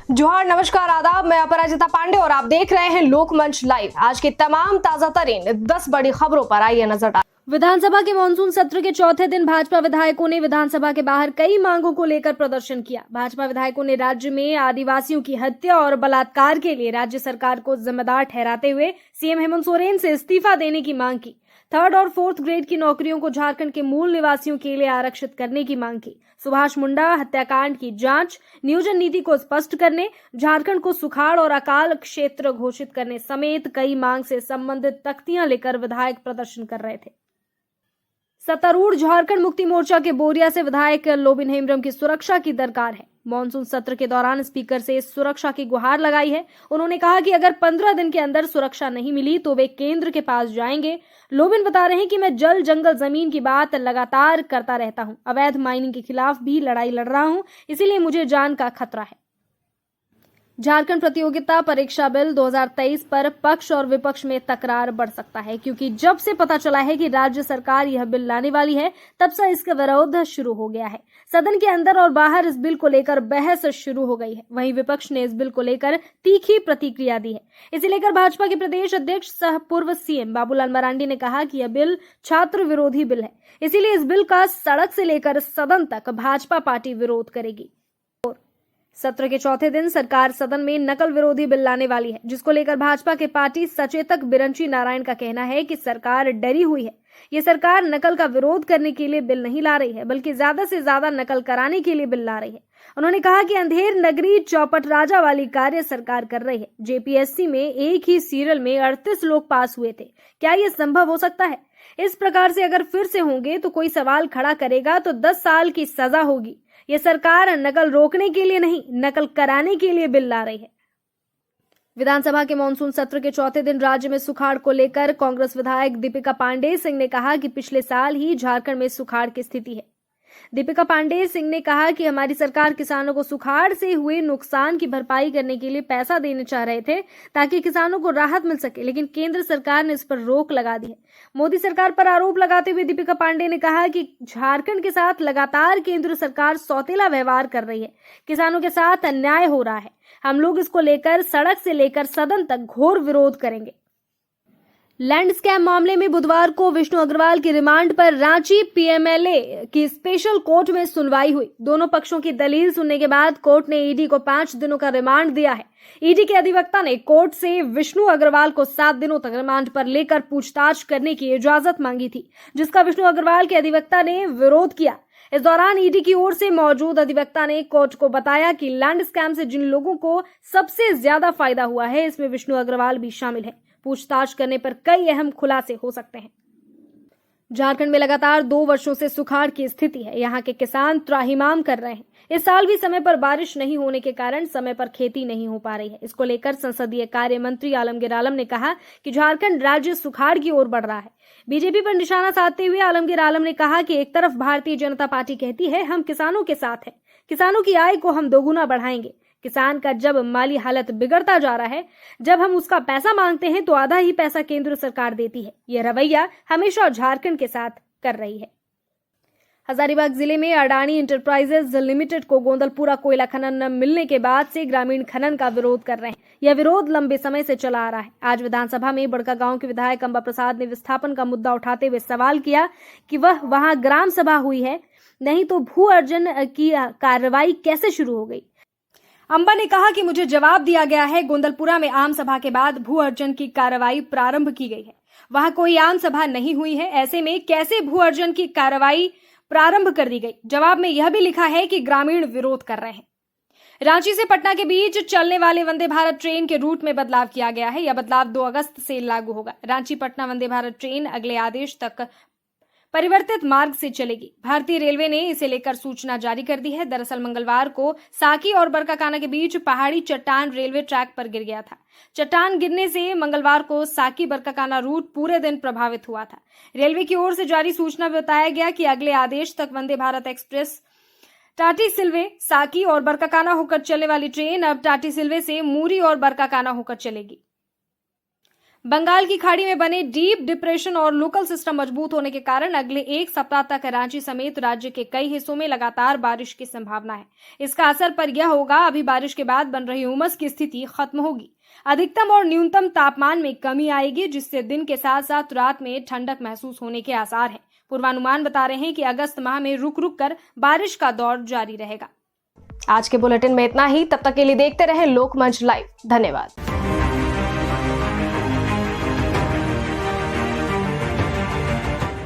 जोहार, नमस्कार, आदाब। मैं अपराजिता पांडे और आप देख रहे हैं लोकमंच लाइव। आज की तमाम ताजा तरीन 10 बड़ी खबरों पर आइए नजर डालें। विधानसभा के मानसून सत्र के चौथे दिन भाजपा विधायकों ने विधानसभा के बाहर कई मांगों को लेकर प्रदर्शन किया। भाजपा विधायकों ने राज्य में आदिवासियों की हत्या और बलात्कार के लिए राज्य सरकार को जिम्मेदार ठहराते हुए सीएम हेमंत सोरेन से इस्तीफा देने की मांग की। 3rd और 4th ग्रेड की नौकरियों को झारखंड के मूल निवासियों के लिए आरक्षित करने की मांग की। सुभाष मुंडा हत्याकांड की जांच, नियोजन नीति को स्पष्ट करने, झारखंड को सुखाड़ और अकाल क्षेत्र घोषित करने समेत कई मांग से संबंधित तख्तियां लेकर विधायक प्रदर्शन कर रहे थे। सत्तारूढ़ झारखंड मुक्ति मोर्चा के बोरिया से विधायक लोबिन हेम्ब्रम की सुरक्षा की दरकार है। मॉनसून सत्र के दौरान स्पीकर से सुरक्षा की गुहार लगाई है। उन्होंने कहा कि अगर 15 दिन के अंदर सुरक्षा नहीं मिली तो वे केंद्र के पास जाएंगे। लोबिन बता रहे हैं कि मैं जल जंगल जमीन की बात लगातार करता रहता हूं, अवैध माइनिंग के खिलाफ भी लड़ाई लड़ रहा हूं, इसीलिए मुझे जान का खतरा है। झारखंड प्रतियोगिता परीक्षा बिल 2023 पर पक्ष और विपक्ष में तकरार बढ़ सकता है, क्योंकि जब से पता चला है कि राज्य सरकार यह बिल लाने वाली है तब से इसका विरोध शुरू हो गया है। सदन के अंदर और बाहर इस बिल को लेकर बहस शुरू हो गई है। वहीं विपक्ष ने इस बिल को लेकर तीखी प्रतिक्रिया दी है। इसे लेकर भाजपा के प्रदेश अध्यक्ष सह पूर्व सीएम बाबूलाल मरांडी ने कहा कि यह बिल छात्र विरोधी बिल है, इसीलिए इस बिल का सड़क से लेकर सदन तक भाजपा पार्टी विरोध करेगी। सत्र के चौथे दिन सरकार सदन में नकल विरोधी बिल लाने वाली है, जिसको लेकर भाजपा के पार्टी सचेतक बिरंची नारायण का कहना है कि सरकार डरी हुई है। ये सरकार नकल का विरोध करने के लिए बिल नहीं ला रही है, बल्कि ज्यादा से ज्यादा नकल कराने के लिए बिल ला रही है। उन्होंने कहा कि अंधेर नगरी चौपट राजा वाली कार्य सरकार कर रही है। जेपीएससी में एक ही सीरियल में 38 लोग पास हुए थे। क्या ये संभव हो सकता है? इस प्रकार से अगर फिर से होंगे तो कोई सवाल खड़ा करेगा तो 10 साल की सजा होगी। ये सरकार नकल रोकने के लिए नहीं, नकल कराने के लिए बिल ला रही है। विधानसभा के मानसून सत्र के चौथे दिन राज्य में सुखाड़ को लेकर कांग्रेस विधायक दीपिका पांडे सिंह ने कहा कि पिछले साल ही झारखंड में सुखाड़ की स्थिति है। दीपिका पांडे सिंह ने कहा कि हमारी सरकार किसानों को सुखाड़ से हुए नुकसान की भरपाई करने के लिए पैसा देने चाह रहे थे ताकि किसानों को राहत मिल सके, लेकिन केंद्र सरकार ने इस पर रोक लगा दी है। मोदी सरकार पर आरोप लगाते हुए दीपिका पांडे ने कहा कि झारखंड के साथ लगातार केंद्र सरकार सौतेला व्यवहार कर रही है, किसानों के साथ अन्याय हो रहा है। हम लोग इसको लेकर सड़क से लेकर सदन तक घोर विरोध करेंगे। लैंड स्कैम मामले में बुधवार को विष्णु अग्रवाल की रिमांड पर रांची पीएमएलए की स्पेशल कोर्ट में सुनवाई हुई। दोनों पक्षों की दलील सुनने के बाद कोर्ट ने ईडी को 5 दिनों का रिमांड दिया है। ईडी के अधिवक्ता ने कोर्ट से विष्णु अग्रवाल को 7 दिनों तक रिमांड पर लेकर पूछताछ करने की इजाजत मांगी थी, जिसका विष्णु अग्रवाल के अधिवक्ता ने विरोध किया। इस दौरान ईडी की ओर से मौजूद अधिवक्ता ने कोर्ट को बताया कि लैंड स्कैम से जिन लोगों को सबसे ज्यादा फायदा हुआ है, इसमें विष्णु अग्रवाल भी शामिल है। पूछताछ करने पर कई अहम खुलासे हो सकते हैं। झारखंड में लगातार 2 वर्षों से सुखाड़ की स्थिति है। यहाँ के किसान त्राहिमाम कर रहे हैं। इस साल भी समय पर बारिश नहीं होने के कारण समय पर खेती नहीं हो पा रही है। इसको लेकर संसदीय कार्य मंत्री आलमगीर आलम ने कहा कि झारखंड राज्य सुखाड़ की ओर बढ़ रहा है। बीजेपी पर निशाना साधते हुए आलमगीर आलम ने कहा कि एक तरफ भारतीय जनता पार्टी कहती है हम किसानों के साथ हैं, किसानों की आय को हम दोगुना बढ़ाएंगे। किसान का जब माली हालत बिगड़ता जा रहा है, जब हम उसका पैसा मांगते हैं तो आधा ही पैसा केंद्र सरकार देती है। यह रवैया हमेशा झारखंड के साथ कर रही है। हजारीबाग जिले में अडानी इंटरप्राइजेज लिमिटेड को गोंदलपुरा कोयला खनन न मिलने के बाद से ग्रामीण खनन का विरोध कर रहे हैं। यह विरोध लंबे समय से चला आ रहा है। आज विधानसभा में बड़का गांव के विधायक अंबा प्रसाद ने विस्थापन का मुद्दा उठाते हुए सवाल किया कि वह वहां ग्राम सभा हुई है, नहीं तो भू अर्जन की कार्रवाई कैसे शुरू हो गई। अंबा ने कहा कि मुझे जवाब दिया गया है, गोंदलपुरा में आम सभा के बाद भू अर्जन की कार्रवाई प्रारंभ की गई है। वहां कोई आम सभा नहीं हुई है, ऐसे में कैसे भू अर्जन की कार्रवाई प्रारंभ कर दी गई। जवाब में यह भी लिखा है कि ग्रामीण विरोध कर रहे हैं। रांची से पटना के बीच चलने वाले वंदे भारत ट्रेन के रूट में बदलाव किया गया है। यह बदलाव 2 अगस्त से लागू होगा। रांची पटना वंदे भारत ट्रेन अगले आदेश तक परिवर्तित मार्ग से चलेगी। भारतीय रेलवे ने इसे लेकर सूचना जारी कर दी है। दरअसल मंगलवार को साकी और बरकाकाना के बीच पहाड़ी चट्टान रेलवे ट्रैक पर गिर गया था। चट्टान गिरने से मंगलवार को साकी बरकाकाना रूट पूरे दिन प्रभावित हुआ था। रेलवे की ओर से जारी सूचना में बताया गया कि अगले आदेश तक वंदे भारत एक्सप्रेस टाटीसिल्वे, साकी और बरकाकाना होकर चलने वाली ट्रेन अब टाटीसिल्वे से मूरी और बरकाकाना होकर चलेगी। बंगाल की खाड़ी में बने डीप डिप्रेशन और लोकल सिस्टम मजबूत होने के कारण अगले एक सप्ताह तक रांची समेत राज्य के कई हिस्सों में लगातार बारिश की संभावना है। इसका असर पर यह होगा, अभी बारिश के बाद बन रही उमस की स्थिति खत्म होगी। अधिकतम और न्यूनतम तापमान में कमी आएगी, जिससे दिन के साथ साथ रात में ठंडक महसूस होने के आसार हैं। पूर्वानुमान बता रहे हैं कि अगस्त माह में रुक रुक कर बारिश का दौर जारी रहेगा। आज के बुलेटिन में इतना ही। तब तक के लिए देखते रहें लोकमंच लाइव। धन्यवाद।